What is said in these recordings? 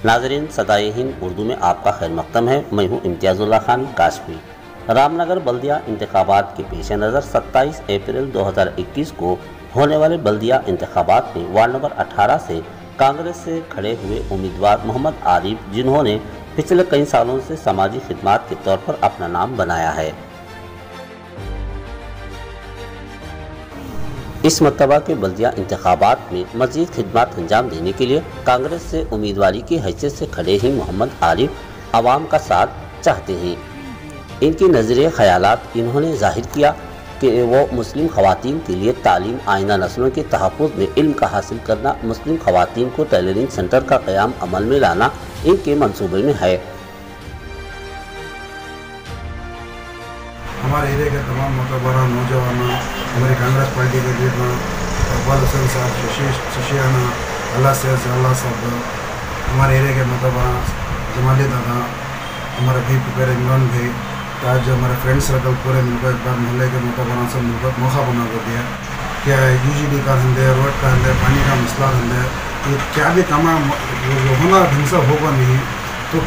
नाज़रीन, सदाए हिंद उर्दू में आपका खैर मक़दम है। मैं हूँ इम्तियाज़ुल्लाह खान काशफी। रामनगर बल्दिया इंतखाबात के पेश नज़र 27 अप्रैल 2021 को होने वाले बल्दिया इंतखाबात में वार्ड नंबर 18 से कांग्रेस से खड़े हुए उम्मीदवार मोहम्मद आरिफ, जिन्होंने पिछले कई सालों से समाजी खिदमात के तौर पर अपना नाम बनाया है, इस मरतबा के बल्दिया इंतखाबात में मज़ीद खिदमत अंजाम देने के लिए कांग्रेस से उम्मीदवारी की हैसियत से खड़े ही मोहम्मद आरिफ आवाम का साथ चाहते हैं। इनकी नज़रिए ख़यालात इन्होंने जाहिर किया कि वो मुस्लिम ख़वातीन के लिए तालीम, आइंदा नस्लों के तहफ़्फ़ुज़ में इल्म का हासिल करना, मुस्लिम ख़वातीन को टेलरिंग सेंटर का क़याम अमल में लाना इनके मनसूबे में है। हमारे एरिया के तमाम मतबरा नौजवान, हमारी कांग्रेस पार्टी के लीडर इकबाल हुसैन साहब, शशियाना, अल्लाह से अल्लाह साहब, हमारे एरिया के मतबरा जमाली दादा, हमारे भाई पुपेर इमरान भाई, तो आज हमारे फ्रेंड सर्कल पूरे मिलकर एक बार मोहल्ले के मतबरा से मिलकर मौका बना कर दिया क्या UGD का धंधे, रोड का धंधे, पानी का मसला धंधे, ये क्या भी काम होना ढंग से होगा नहीं तो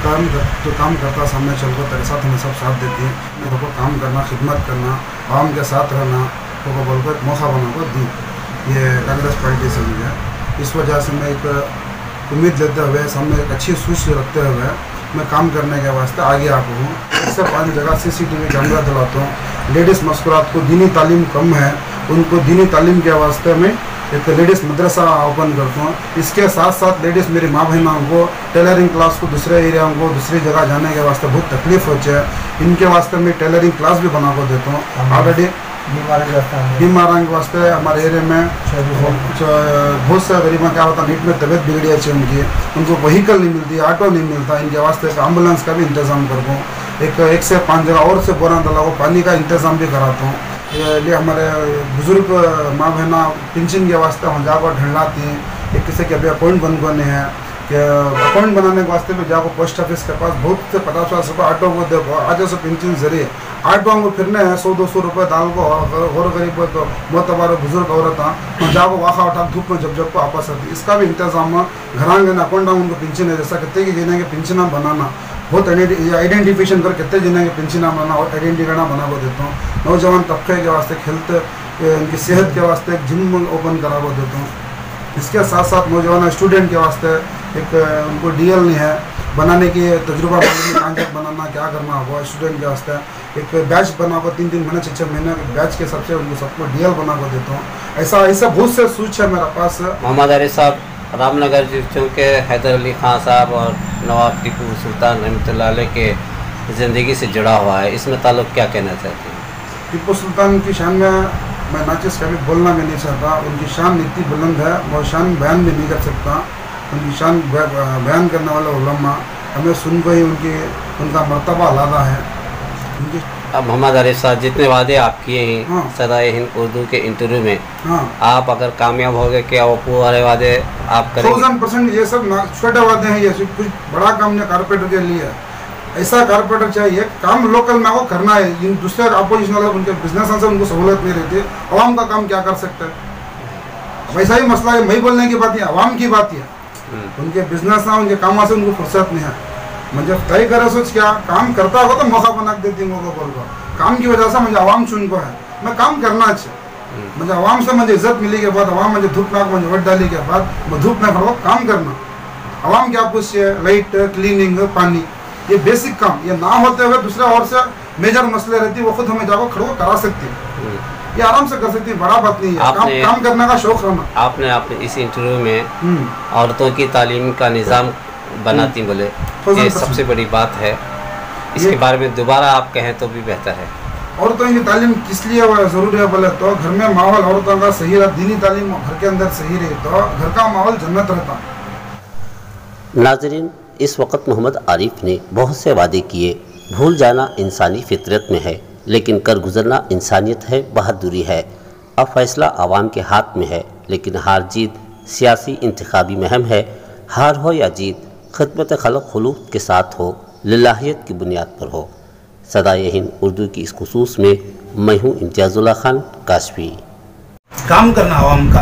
काम करता सामने चल कर तेरे साथ हमें सब साथ देती है। मेरे को काम करना, खिदमत करना, आवाम के साथ रहना तो बोलकर एक मौका बना कर दी ये कांग्रेस पार्टी से मुझे। इस वजह से मैं एक उम्मीद लेते हुए, सामने एक अच्छी सोच रखते हुए मैं काम करने के वास्ते आगे आ हूँ। इससे 5 जगह CCTV कैमरा दिलाता हूँ। लेडीज़ मस्कुरात को दीनी तालीम कम है, उनको दीनी तालीम के वास्ते में एक लेडीज़ मदरसा ओपन करता हूँ। इसके साथ साथ लेडीज़ मेरी माँ बहनों को टेलरिंग क्लास को दूसरे एरिया को दूसरी जगह जाने के वास्ते बहुत तकलीफ होती है, इनके वास्ते मैं टेलरिंग क्लास भी बना कर देता हूँ। ऑलरेडी बीमार के वास्ते हमारे एरिया में बहुत से गरीबों क्या होता है, नीट में तबीयत बिगड़ी अच्छी उनको व्हीकल नहीं मिलती, ऑटो नहीं मिलता, इनके वास्ते एम्बुलेंस का भी इंतज़ाम करता हूँ। एक से 5 जगह और से बोरा तला को पानी का इंतज़ाम भी कराता हूँ। ये हमारे बुज़ुर्ग माँ बहना पेंशन के वास्ते हम जाकर ढंढलाती हैं। एक किसी के अभी अकाउंट बंद करने हैं कि अकाउंट बनाने के वास्ते भी जाकर पोस्ट ऑफिस के पास बहुत से 50-50 रुपये ऑटो को देखो, आज से पेंशन जरिए ऑटो को फिरने हैं 100-200 रुपये डाल को और गरीब तो मोतबार बुजुर्ग औरत हम जाको वाखा उठा धूप में जब को वापस आती, इसका भी इंतजाम घरांगे ना अकाउंट उनको पेंशन है जैसा कितने की जिन्हें पेंशन बनाना बहुत आइडेंटिफिकेशन कर कितने जिन्हें की पेंशन बनाना और आइडेंटिटी कार्ड बना को देता हूँ। नौजवान तबके के वास्ते हेल्थ, इनकी सेहत के वास्ते एक जिम ओपन करा को देता हूँ। इसके साथ साथ नौजवान स्टूडेंट के वास्ते एक उनको DL नहीं है बनाने की तजुर्बा कांटेक्ट बनाना क्या करना हुआ स्टूडेंट के वास्ते एक बैच बना को 3-3 महीने 6-6 महीने के बैच के सबसे उनको सबको DL बना को देता हूँ। ऐसा बहुत से सूच है मेरे पास। मोहम्मद आरिफ साहब रामनगर चूँकि हैदर अली खान साहब और नवाब टीपू सुल्तान रहमतुल्लाह अलैह के ज़िंदगी से जुड़ा हुआ है, इसमें ताल्लुक़ क्या कहना चाहते हैं? टीपू सुल्तान की शान में मैं नाचिस कभी बोलना भी नहीं चाहता, उनकी शान इतनी बुलंद है, वो शान बयान भी नहीं कर सकता। उनकी शान बयान करने वाले उलमा हमें सुन को ही उनका मर्तबा अलादा है। अब मोहम्मद आरिफ साहब जितने वादे आप किए हैं सदाए हिंद उर्दू के इंटरव्यू में, आप अगर कामयाब हो गए क्या वो पूरे वादे आप करेंगे? 1000% ये सब छोटे वादे हैं, ये कुछ बड़ा काम नहीं कारपेंटर के लिए। ऐसा कारपेंटर चाहिए काम लोकल में वो करना है। इन दूसरे अपोजिशन वाले उनके बिजनेस से उनको सहूलत नहीं रहती, आवाम का काम क्या कर सकते हैं? वैसा ही मसला है, मैं बोलने की बात है, आवाम की बात है। उनके बिजनेस ना उनके काम से उनको फुर्सत नहीं है। मुझे तय करे सोच क्या काम करता होगा तो मौका बना देती हूँ बोल को काम की वजह से मुझे आवाम चुन को है, मैं काम करना चाहिए। मुझे आवाम से मुझे इज्जत मिली के बाद, आवाम मुझे धूप नाक मुझे वोट डाली के बाद मैं धूप ना खड़ो काम करना। आवाम क्या कुछ लाइट, क्लीनिंग, पानी, ये बेसिक काम ये ना होते हुए दूसरे और से मेजर मसले रहती वो खुद हमें जाकर खड़ो करा सकती है, ये आराम से कर सकती है, बड़ा बात नहीं है। काम करने का शौक रहना। आपने इस इंटरव्यू में औरतों की तालीम का निज़ाम बनाती बोले ये सबसे बड़ी बात है, इसके बारे में दोबारा आप कहें तो भी बेहतर है। औरतों की तालीम किस लिए ज़रूरी है बोले तो घर में माहौल औरतों का सही रहा, दीनी तालीम घर के अंदर सही रही तो घर का माहौल जन्नत रहता। नाज़रीन, इस वक्त मोहम्मद आरिफ ने बहुत से वादे किए। भूल जाना इंसानी फितरत में है, लेकिन कर गुजरना इंसानियत है, बहादुरी है। अब फैसला आवाम के हाथ में है, लेकिन हार जीत सियासी इंतखाबी मुहिम है। हार हो या जीत खिदमत खलक खुलूक के साथ हो, लिल्लाहियत की बुनियाद पर हो। सदाए हिंद उर्दू की इस खुसूस में मैं हूँ इम्तियाज़ुल्लाह खान काशफी। काम करना आवाम का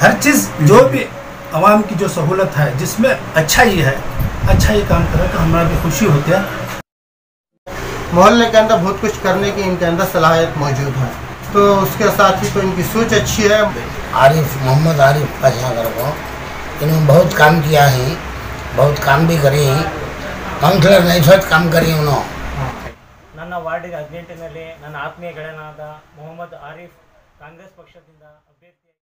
हर चीज़ जो भी आवाम की जो सहूलत है जिसमें अच्छा ही है अच्छा ये काम करा तो हमारा भी खुशी होती है। मोहल्ले के अंदर बहुत कुछ करने की इनके अंदर सलाहियत मौजूद है, तो उसके साथ ही तो इनकी सोच अच्छी है। मोहम्मद आरिफ फैसला को इन्होंने बहुत काम किया है, बहुत काम भी करे हैं, काउंसलर नहीं काम करी उन्होंने। ನನ್ನ ವಾರ್ಡಿಗೆ 18ನಲ್ಲಿ ನನ್ನ ಆತ್ಮೀಯ ಗೆಳೆಯನಾದ ಮೊಹಮ್ಮದ್ ಆರಿಫ್ ಕಾಂಗ್ರೆಸ್ ಪಕ್ಷದಿಂದ ಅಭ್ಯರ್ಥಿ